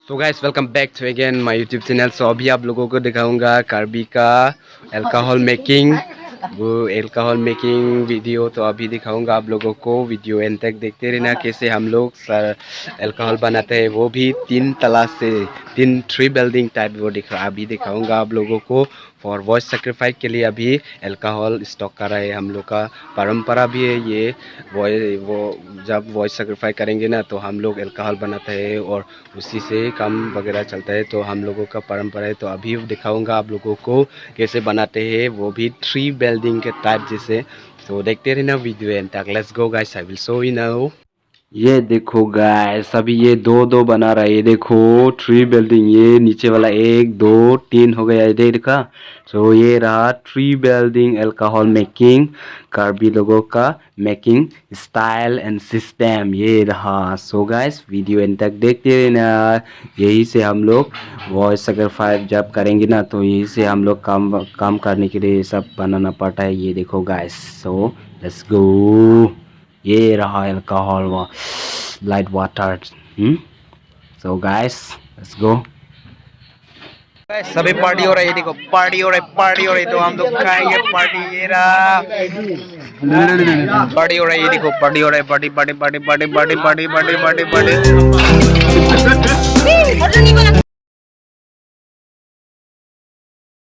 तो guys welcome back to again my YouTube channel. So अभी आप लोगों को दिखाऊंगा कार्बी का अल्कोहल मेकिंग वीडियो। तो अभी दिखाऊंगा आप लोगों को, वीडियो एंड तक देखते रहना कैसे हम लोग अल्कोहल बनाते हैं, वो भी तीन तला से थ्री बिल्डिंग टाइप वो अभी दिखाऊंगा आप लोगों को। फॉर वॉइस सेक्रीफाइस के लिए अभी अल्कोहल स्टॉक कर रहे हैं। हम लोग का परंपरा भी है ये। वो जब वॉइस सेक्रीफाइस करेंगे ना तो हम लोग अल्कोहल बनाते हैं और उसी से काम वगैरह चलता है। तो हम लोगों का परंपरा है। तो अभी दिखाऊंगा आप लोगों को कैसे बनाते हैं, वो भी थ्री बिल्डिंग के टाइप जैसे। तो देखते रहना वीडियो एंड तक। Let's go guys, I will show you now. ये देखो गाइस, अभी ये दो दो बना रहा है। ये देखो थ्री बिल्डिंग, ये नीचे वाला एक दो तीन हो गया, ये देखा। तो ये रहा three building alcohol making, Karbi लोगों का मेकिंग स्टाइल एंड सिस्टम, ये रहा। सो गाइस वीडियो एंड तक देखते रहना। यही से हम लोग वॉइस सेक्रीफाइस जब करेंगे ना तो यही से हम लोग काम करने के लिए सब बनाना पड़ता है। ये देखो गाइस, सो लेट्स गो। ये रहा alcohol light water. So guys let's go. सभी पार्टी हो रही है, देखो पार्टी हो रही है, पार्टी हो रही है। तो हम लोग खाएंगे पार्टी। ये रहा पार्टी हो रही है, देखो पार्टी हो रही है, party party party party party party party party party.